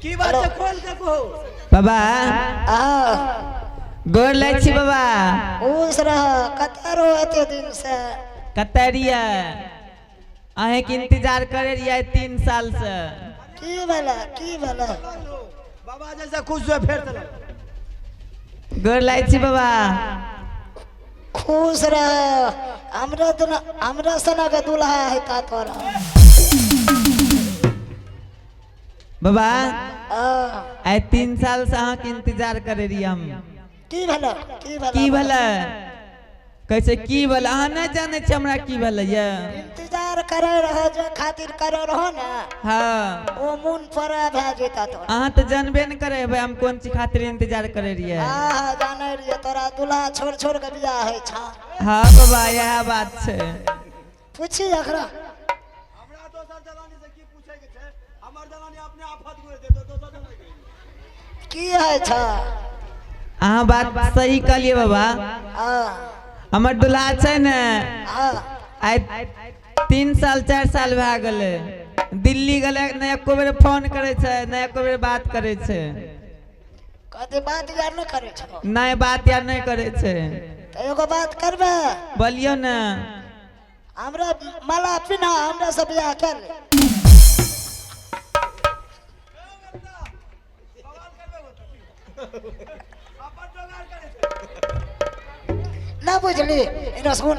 की बात है खोल के कहो बाबा आ गोर लै छी बाबा खुश रह कतरो एते दिन से कतरिया अहे के इंतजार करे रिया 3 साल से की भेला बाबा जैसे खुश हुए फेर चलो गोर लै छी बाबा खुश रह हमरा सना के दूल्हा है का तोरा बाबा आ आइ 3 साल से अहाँ के इंतजार करे रिया हम की भेला की भला कैसे की भला अहाँ नहीं जाने छी हमरा की भला ये इंतजार करे रहो जो खातिर करे रहो ना हाँ ओ मुन पर भे जेता तोरा अहाँ तो जानबे न करे भाई हम कौन सी खातिर इंतजार करे रिये हां जाने रे तोरा दूल्हा छोड़ छोड़ के बियाह है छा हाँ बाबा यह बात छे पूछी अखरा हमरा दोसर दलानी से की पूछे के छे हमर दलानी अपने आफत कर दे तो दोसर दलानी की है छा अहाँ बात सही कहलिए बाबा आ हमर दुल्हा छै ने हां आइ 3 साल 4 साल भए गेले दिल्ली गेले न एको बेर फोन करे छै न एको बेर बात करे छै कते बात यार न करे छो नहीं बात यार नहीं करे छै तो एगो बात करबे बोलियो ना हमरा माला पिना हमरा से बियाह कर ले ना बुझली इनो सुन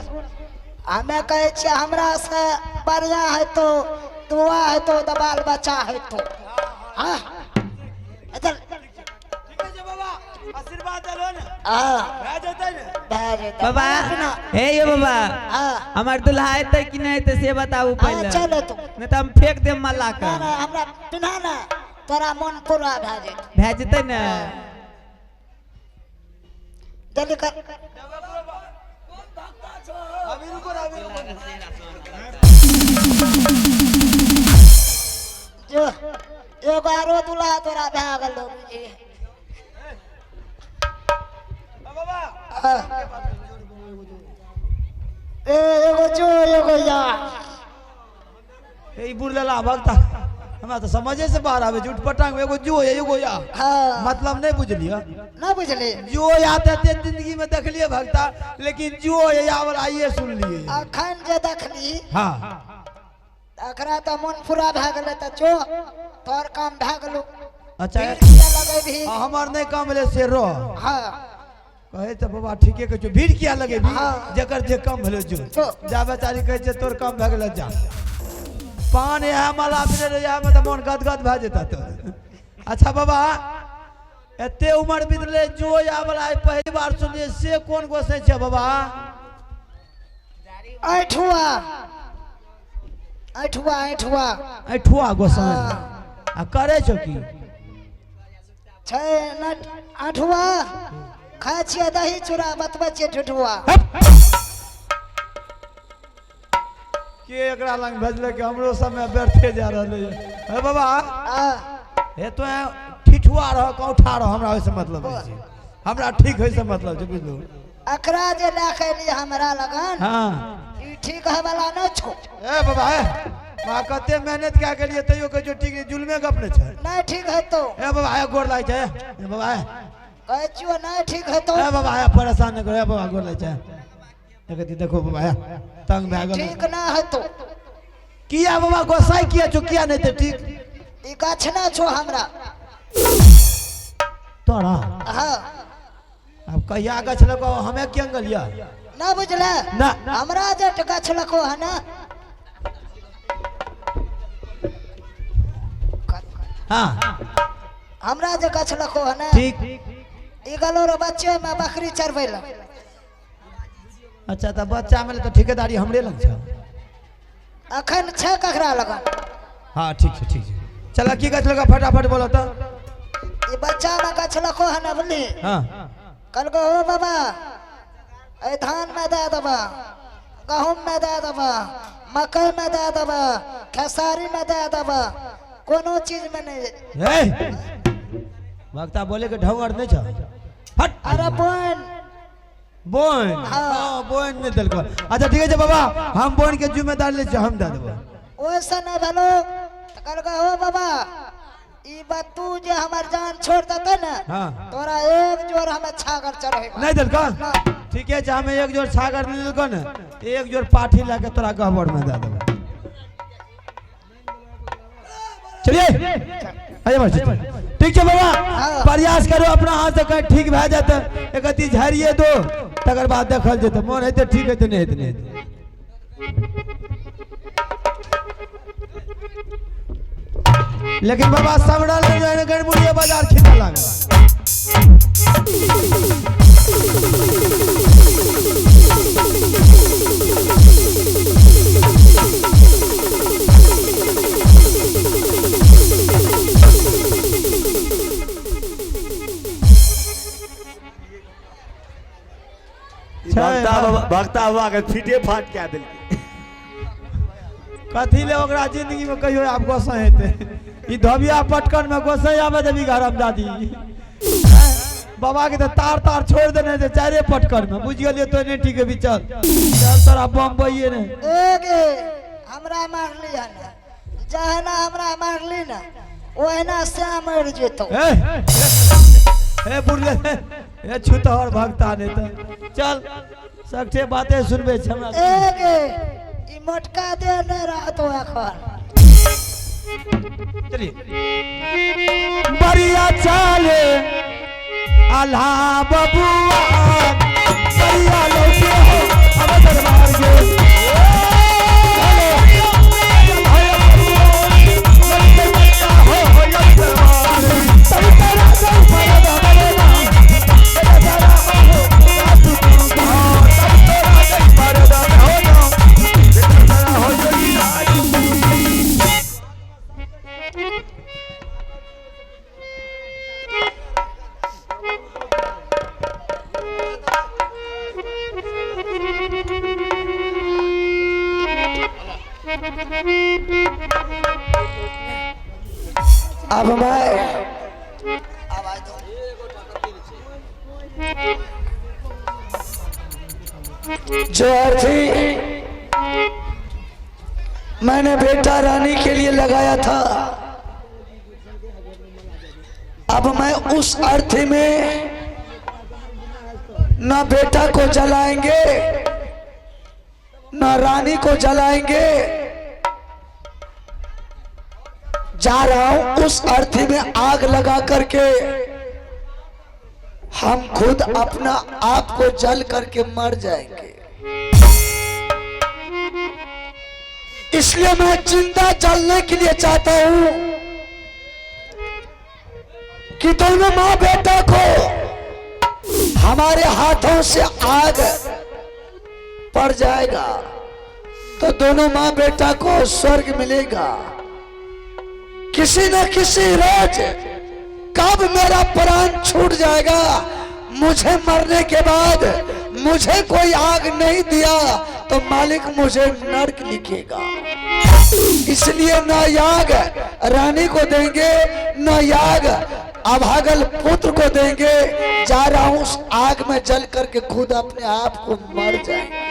हमें कहे छी हमरा से बढ़िया है तो दुआ है तो बाल बच्चा है तो हां चल ठीक है बाबा आशीर्वाद दलो ना हां भे जेतै ने भेज दे बाबा हे यो बाबा हां हमर दुल्हा एतै कि नहीं एतै से बताऊ पहले चल तू नहीं तो हम फेंक देम माला का ना हमरा पिना ना तोरा मन पूरा भेज भेजतै ना जल्दी कर अभी रुको जो एगो आरो दूल्हा तोरा भे गेलो बुझी बाबा हाँ। ए एगो जो एगो या ए बुरला भक्ता हमरा तो समझे से बाहर आवे झूठ पटांग एगो जो एगो या हाँ मतलब नहीं बुझलियो ना बुझली जो आते थे जिंदगी में देख लिए भक्ता लेकिन जो या वाला ये सुन लिए अखन जे देखली हाँ अकरा तो मन पूरा भे गेले त जो तोर काम भे गेलो अच्छा लगे भी हमार नहीं काम ले से रो हाँ कहे तो बाबा ठीके कह भीड़ किया लगे भी हाँ। जकर जे कम भेलो जो जा बेचारी कहे छे तोर काम भे गेल जा पान यह माला बिने रहा में तो मन गदगद भे जेता तो अच्छा बाबा एते उम्र बीतले जो या वाला पहली बार सुनिए से कौन गोसे छे बाबा ऐठुआ ऐठुआ ऐठुआ ऐठुआ गोसा हाँ। आ करे छो की छै न ऐठुआ खाय छियै दही चूड़ा बतबै छियै ठुठुआ के एकरा लंग भेजले के हमरो समय व्यर्थे जा रहले हे बाबा आ हे तो ठिठुआ रह कौठा रह हमरा ओइसे मतलब है हमरा ठीक है से मतलब छै बुझलो अकरा जे लाखली हमरा लगन हां ई ठीक है वाला न छो ए बाबा मां कते मेहनत क्या के लिए तइयो के जो ठीक है जुलमे गप ने छै नहीं ठीक है तो ए बाबा आया गोर लाग छै ए बाबा कहे छियो नहीं ठीक है तो ए बाबा आया परेशान न करो ए बाबा गोर लाग छै देखती देखो बाबा आया तंग भे गेल ठीक ना है तो किया बाबा गोसाई किया जो किया नहीं ते ठीक ई गाछ ना छो हमरा तोरा हां अब कहिया गछ लको हमें के अंगलिया ना बुझले ना हमरा जे गाछ लको है ना हां हमरा जे गाछ लको है ना ठीक ई गलो रो बच्चे में बकरी चरबैला अच्छा तो बच्चा में तो ठेकेदारी हमरे लग छै अखन छै ककरा लगन हां ठीक है चला की गछ लगा फटाफट बोलो तो ई बच्चा में गाछ लको है ना बोली हां कल को हो बाबा ए धान में दे दबा गहूम में दे दबा मकई में दे दबा खेसारी में दे दबा कोनो चीज में नहीं ए भक्ता बोले के ढंगर नहीं छ हट अरे बोन बोन हाँ। हां बोन ने दल को अच्छा ठीक है बाबा हम बोन के जिम्मेदार ले हम दे देबो ओसे न भेलो कल को हो बाबा ई बतू जे हमार जान छोड़ देते ना हाँ तोरा एक जोर हमें छागर चढ़े नहीं दिल ठीक है हमें एक जोर छागर नहीं दिल न एक जोर पाठी लाके तोरा गहबर में दे देबो चलिए आइए बस ठीक है बाबा प्रयास करो अपना हाथ से कहीं ठीक भए जाते एक अति झाड़िए दो तकर बाद देखल जेते मन हेते ठीक है नहीं हेते नहीं लेकिन बाबा सबड़ा ले जाने गणमुड़िया बाजार खिंचा लागे भक्ता हुआ के फीटे फाट क्या दिल कथी ले ओकरा जिंदगी में कहियो आप गोसा हेते ई धबिया पटकन में गोसा आवे देवी गरम दादी बाबा के तो तार तार छोड़ देने थे चारे पटकन में बुझ गेलिए तो नहीं ठीक है भी चल तोरा बम्बई ने एक हमरा मारली है ना जहना हमरा मारली ना ओहना से मर जेतो ए बुढ़ले ए छुतहर भक्ता ने तो चल सच्चे बातें सुनबे छ हमरा एक ई मोटका दे न रहतो एखन चलिए बढ़िया चाले आल्हा बबुआ बढ़िया लौटे हो अब दरबार के अब मैं जो अर्थी मैंने बेटा रानी के लिए लगाया था अब मैं उस अर्थी में न बेटा को जलाएंगे न रानी को जलाएंगे जा रहा हूं उस अर्थी में आग लगा करके हम खुद अपना आप को जल करके मर जाएंगे। इसलिए मैं जिंदा जलने के लिए चाहता हूं कि दोनों माँ बेटा को हमारे हाथों से आग पड़ जाएगा तो दोनों माँ बेटा को स्वर्ग मिलेगा। किसी न किसी रोज कब मेरा प्राण छूट जाएगा मुझे मरने के बाद मुझे कोई आग नहीं दिया तो मालिक मुझे नरक लिखेगा। इसलिए न याग रानी को देंगे न याग अभागल पुत्र को देंगे। जा रहा हूं उस आग में जल करके खुद अपने आप को मर जाएंगे।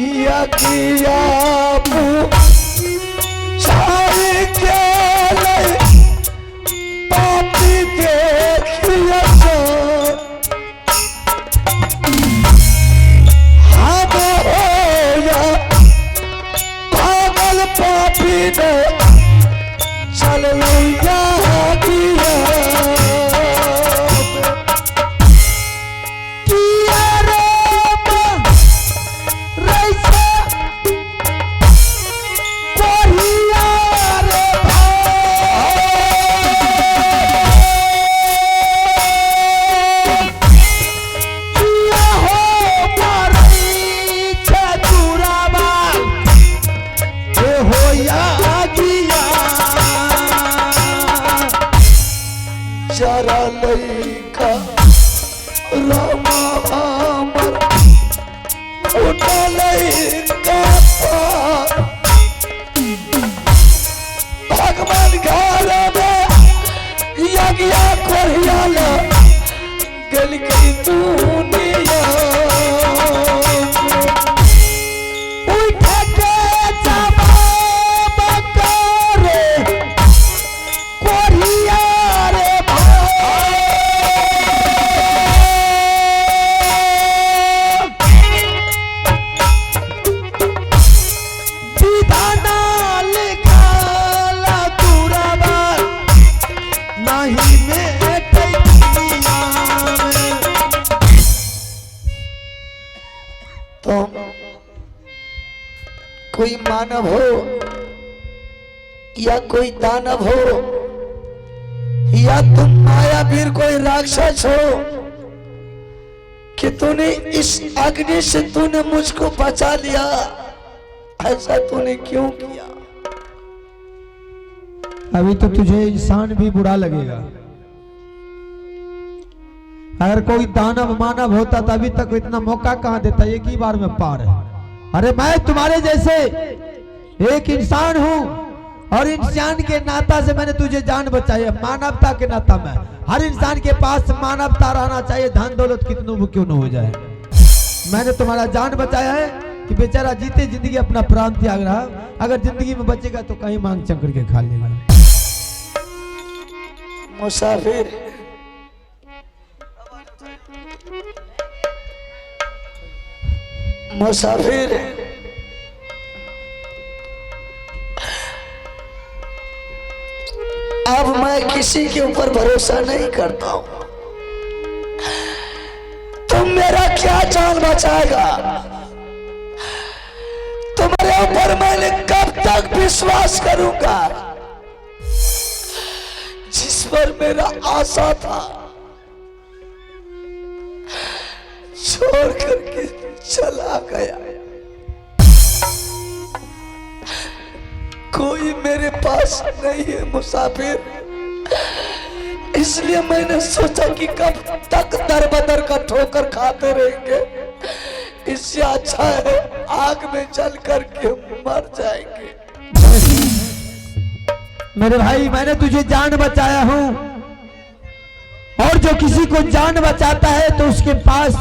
यकिया छाई के ले पापी देखिया तो हम होया पागल पापी ने चल लैया किया जरा लैका रामा अमर उठा लैका भगवान घर में यज्ञ कोरियाल गल की दुनिया उठ के जवाब करे कोरिया कोई मानव हो या कोई दानव हो या तुम मायावीर कोई राक्षस हो कि तूने इस अग्नि से तूने मुझको बचा लिया, ऐसा तूने क्यों किया? अभी तो तुझे इंसान भी बुरा लगेगा। अगर कोई दानव मानव होता तो अभी तक इतना मौका कहां देता, एक ही बार में पार है। अरे मैं तुम्हारे जैसे एक इंसान हूं और इंसान के नाता से मैंने तुझे जान बचाई है, मानवता के नाता में। हर इंसान के पास मानवता रहना चाहिए, धन दौलत कितनों भी क्यों न हो जाए। मैंने तुम्हारा जान बचाया है कि बेचारा जीते जिंदगी अपना प्राण त्याग रहा, अगर जिंदगी में बचेगा तो कहीं मांग चम करके खा लेगा। मुसाफिर मुसाफिर अब मैं किसी के ऊपर भरोसा नहीं करता हूं। तुम मेरा क्या जान बचाएगा? तुम्हारे ऊपर मैंने कब तक विश्वास करूंगा? जिस पर मेरा आशा था छोड़ करके चला गया। कोई मेरे पास नहीं है मुसाफिर, इसलिए मैंने सोचा कि कब तक दर बदर का ठोकर खाते रहेंगे, इससे अच्छा है आग में जल करके मर जाएंगे। मेरे भाई, मैंने तुझे जान बचाया हूं, और जो किसी को जान बचाता है तो उसके पास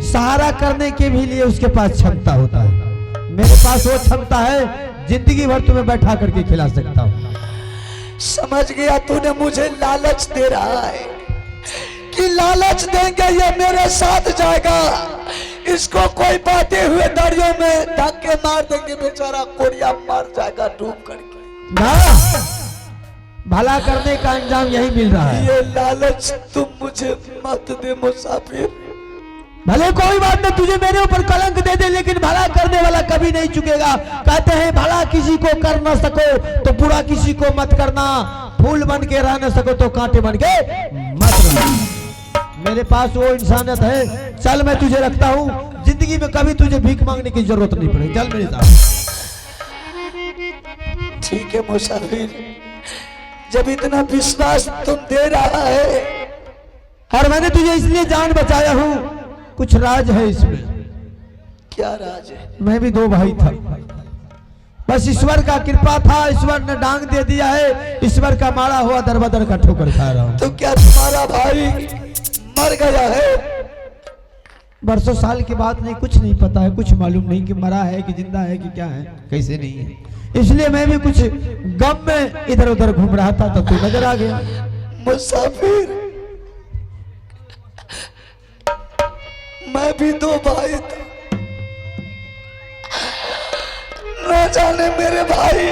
सहारा करने के भी लिए उसके पास क्षमता होता है। मेरे पास वो क्षमता है, जिंदगी भर तुम्हें बैठा करके खिला सकता हूं। समझ गया, तूने मुझे लालच दे रहा है कि लालच देंगे ये मेरे साथ जाएगा, इसको कोई बाते हुए दरियों में धक्के मार देंगे, बेचारा कोरिया मर जाएगा डूब करके। भला करने का अंजाम यही मिल रहा है। ये लालच तुम मुझे मत दे मुसाफिर। भले कोई बात नहीं, तुझे मेरे ऊपर कलंक दे दे, लेकिन भला करने वाला कभी नहीं चुकेगा। कहते हैं भला किसी को कर न सको तो बुरा किसी को मत करना, फूल बन के रह न सको तो कांटे बन के मत रहना। मेरे पास वो इंसानियत है। चल, मैं तुझे रखता हूँ, जिंदगी में कभी तुझे भीख मांगने की जरूरत नहीं पड़ेगी। चल मेरे साथ। ठीक है मुसाफिर, जब इतना विश्वास तुम दे रहा है, और मैंने तुझे इसलिए जान बचाया हूँ, कुछ राज है इसमें। क्या राज है? मैं भी दो भाई था, बस ईश्वर का कृपा था, ईश्वर ने डांग दे दिया है, ईश्वर का मारा हुआ दर बदर का ठोकर खा रहा हूँ। तो क्या तुम्हारा भाई मर गया है? बरसों साल की बात नहीं, कुछ नहीं पता है, कुछ मालूम नहीं कि मरा है कि जिंदा है कि क्या है कैसे नहीं है। इसलिए मैं भी कुछ गम में इधर उधर घूम रहा था तो तू नजर आ गया। मुसाफिर, मैं भी दो भाई था, न जाने मेरे भाई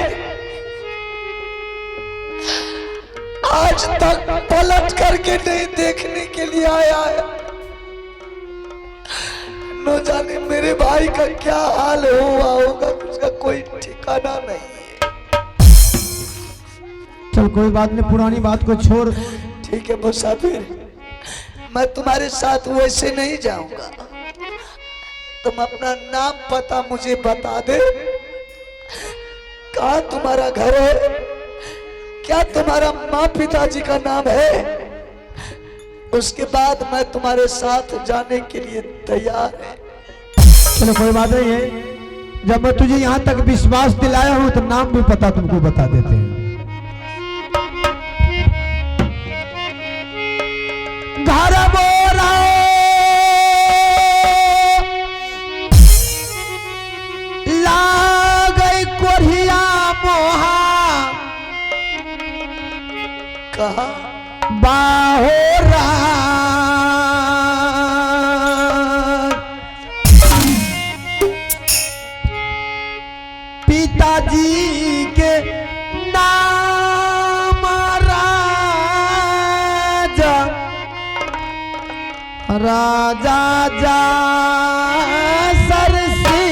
आज तक पलट करके नहीं देखने के लिए आया है। न जाने मेरे भाई का क्या हाल हुआ होगा, उसका कोई ठिकाना नहीं है। चल कोई बात नहीं, पुरानी बात को छोड़। ठीक है मुसाफिर, मैं तुम्हारे साथ वैसे नहीं जाऊंगा। तुम अपना नाम पता मुझे बता दे, कहाँ तुम्हारा घर है, क्या तुम्हारा माँ पिताजी का नाम है, उसके बाद मैं तुम्हारे साथ जाने के लिए तैयार है। चलो कोई बात नहीं है, जब मैं तुझे यहाँ तक विश्वास दिलाया हूँ तो नाम भी पता तुमको बता देते हैं। घर बोरा ला गई कोरिया मोहा, कहा बाहोरा पिताजी के नाम राजा, राजा जा सरसी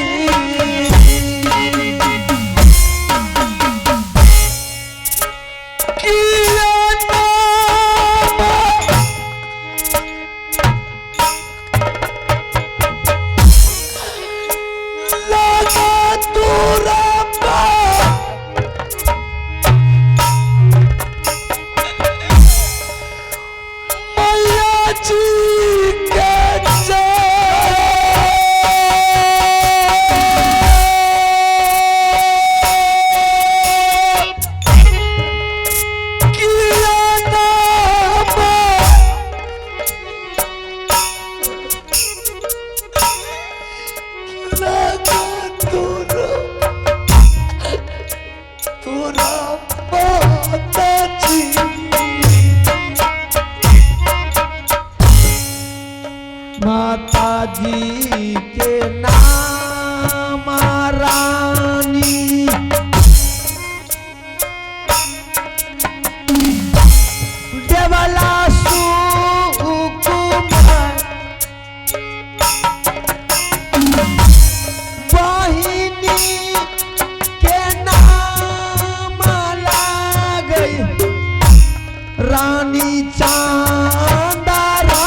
माताजी के नाम रानी, देवला सुकुमार बहिनी के नाम लागई रानी चांदारा,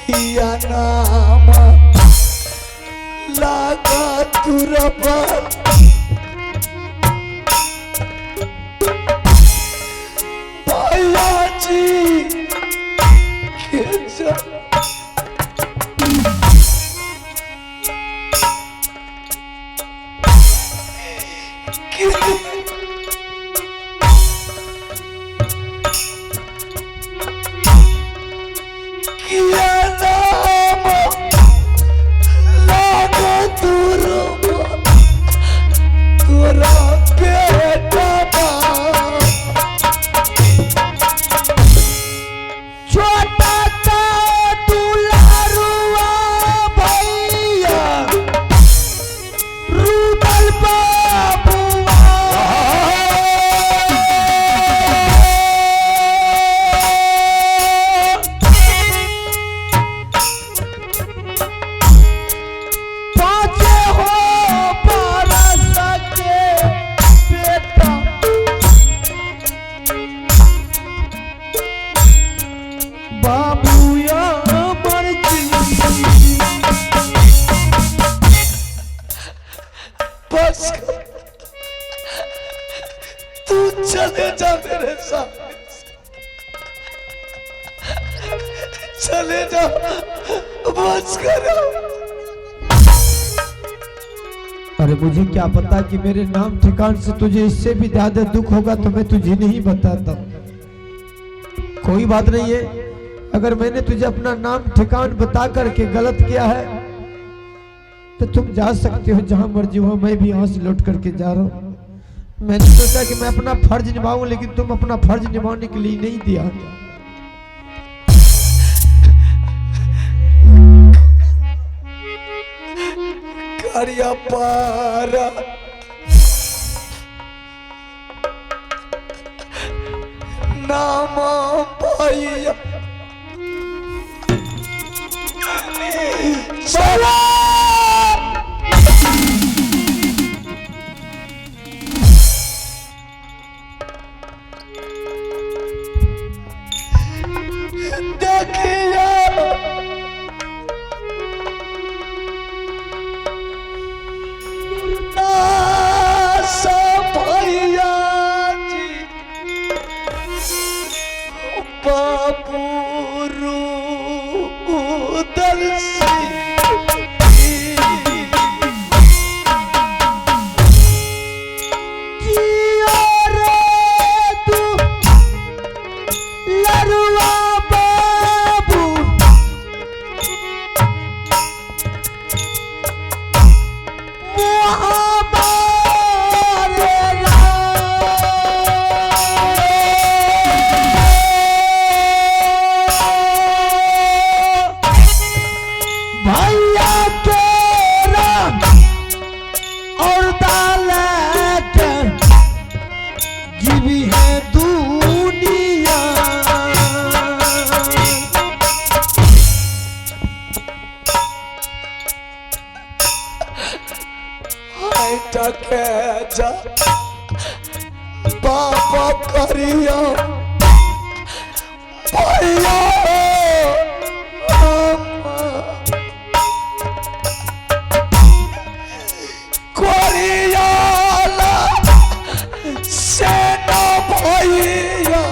किया नाम लागा तुरबा, भैया जी के जा किया नाम लागा तुरबा, तोरा बेटा छोटा का दुलारुआ भैया रूबल बाबुआ, पाँचे हो बरस के बेटा, बाबूया मर्जी। बस कर। तू चले जा मेरे सामने से। चले जा, बस करो। अरे मुझे क्या पता कि मेरे नाम ठिकान से तुझे इससे भी ज्यादा दुख होगा तो मैं तुझे नहीं बताता। कोई बात नहीं है। अगर मैंने तुझे अपना नाम ठिकान बता करके गलत किया है तो तुम जा सकते हो जहां मर्जी हो। मैं भी यहाँ से लौट करके जा रहा हूँ। मैंने सोचा कि मैं अपना फर्ज निभाऊं, लेकिन तुम अपना फर्ज निभाने के लिए नहीं दिया। करिया पारा नाम भैया चला देखिया भैया जी बाबू दल जा बाबा करिया भैया कोरियाला सेना भैया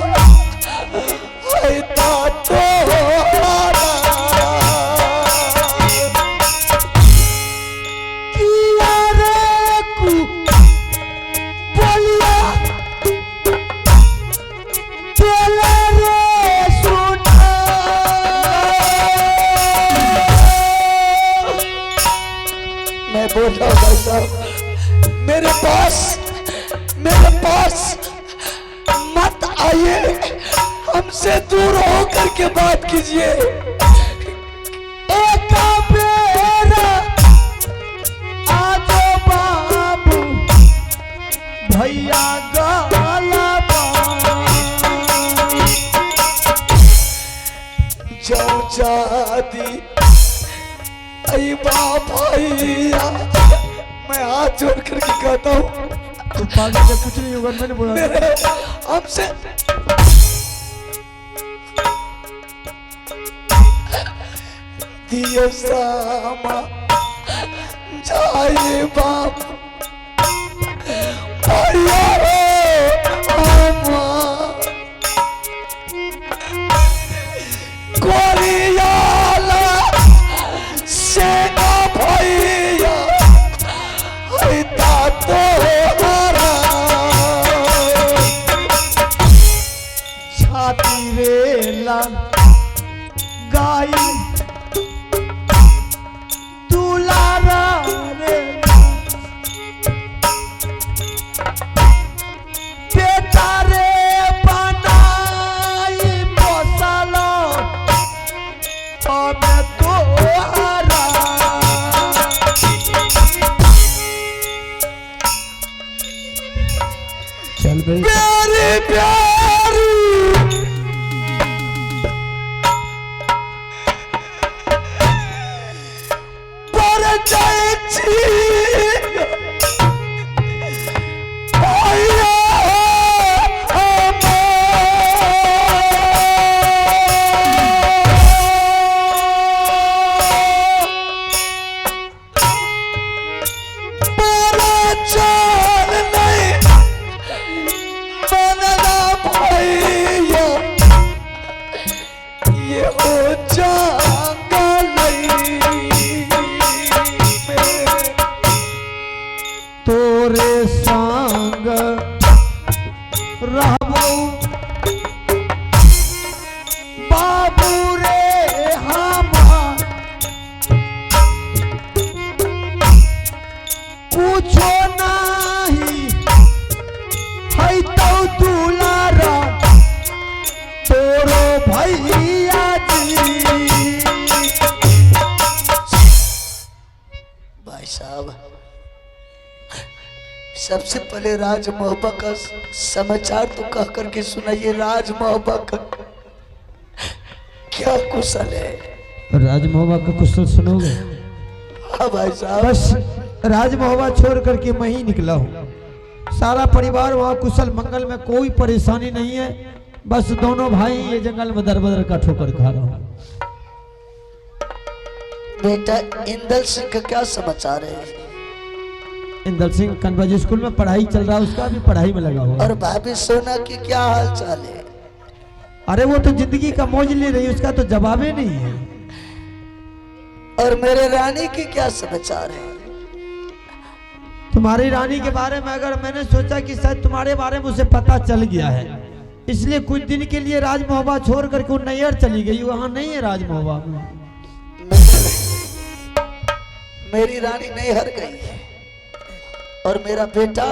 तो बोला भाई साहब मेरे पास मत आइए, हमसे दूर होकर के बात कीजिए। एक बेरा आजो बाबू भैया गाला जाओ जादी भैया, मैं हाथ जोड़ करके कहता हूँ तो पागल से कुछ नहीं होगा। मैंने बोला हमसे दियो सामा जाए बाप भैया कोरियाला सेना भैया तो छाती रेला गाई दुलारा रे बेटा रे बनाई पोसलो अब तो चल भाई प्यारी प्यारी पर जाए साहब, सबसे पहले राज मोहब्बत का समाचार तो कह करके सुनाइए। राज मोहब्बत का क्या कुशल है? राज महोबा का कुशल सुनोगे? हाँ भाई साहब। बस राज महोबा छोड़ करके मैं ही निकला हूँ। सारा परिवार वहाँ कुशल मंगल में, कोई परेशानी नहीं है। बस दोनों भाई ये जंगल में दर बदर का ठोकर खा रहा हूँ। बेटा इंदल सिंह का क्या समाचार है? इंदल सिंह कन्वर्ज स्कूल में पढ़ाई चल रहा है, उसका भी पढ़ाई में लगा हुआ। और भाभी सोना की क्या हाल चाल है? अरे वो तो जिंदगी का मौज ले रही, उसका तो जवाब ही नहीं है। और मेरे रानी की क्या समाचार है? तुम्हारी रानी के बारे में अगर मैंने सोचा कि शायद तुम्हारे बारे में उसे पता चल गया है, इसलिए कुछ दिन के लिए राज महोबा छोड़ करके वो नैयर चली गई। वहां नहीं है राज महोबा। मेरी रानी नहीं हर गई है। और मेरा बेटा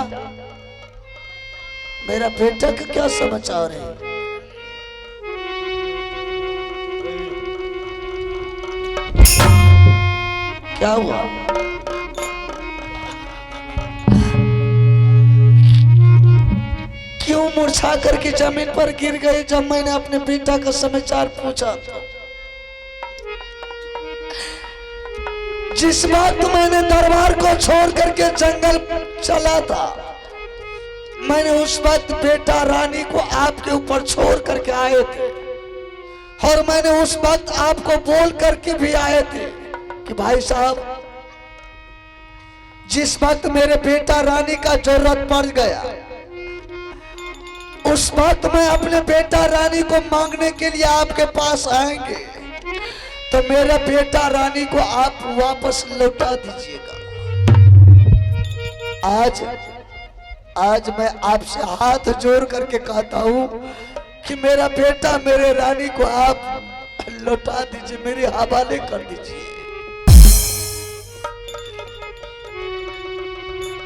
का क्या समाचार है? क्या हुआ? क्यों मुरझा करके जमीन पर गिर गए जब मैंने अपने बेटा का समाचार पूछा था? जिस वक्त मैंने दरबार को छोड़ करके जंगल चला था, मैंने उस वक्त बेटा रानी को आपके ऊपर छोड़ करके आए थे। और मैंने उस वक्त आपको बोल करके भी आए थे कि भाई साहब, जिस वक्त मेरे बेटा रानी का जरूरत पड़ गया, उस वक्त मैं अपने बेटा रानी को मांगने के लिए आपके पास आएंगे, तो मेरा बेटा रानी को आप वापस लौटा दीजिएगा। आज मैं आपसे हाथ जोड़ करके कहता हूं कि मेरा बेटा मेरे रानी को आप लौटा दीजिए, मेरे हवाले कर दीजिए।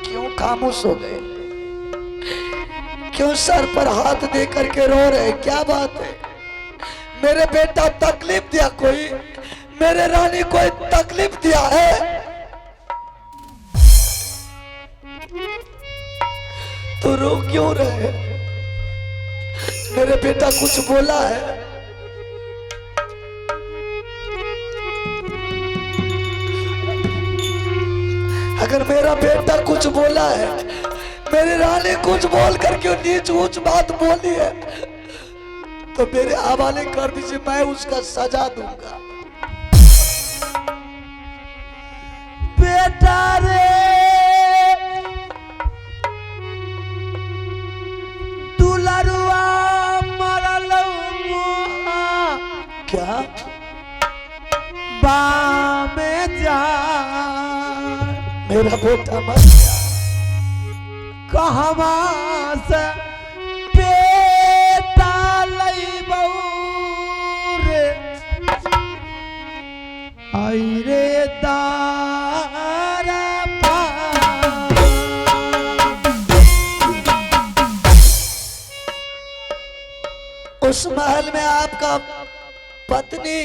क्यों खामोश हो गए? क्यों सर पर हाथ दे करके रो रहे? क्या बात है? मेरे बेटा तकलीफ दिया कोई? मेरे रानी कोई तकलीफ दिया है? तो रो क्यों रहे? मेरे बेटा कुछ बोला है? अगर मेरा बेटा कुछ बोला है, मेरी रानी कुछ बोल करके नीच ऊंच बात बोली है, तो मेरे हवाले कर दीजिए, मैं उसका सजा दूंगा। बेटा रे दुलरुआ मरल क्या? बामे जा मेरा बेटा मर गया? कहवा से बेटा लईबौ रे, आई रे दारा पार। उस महल में आपका पत्नी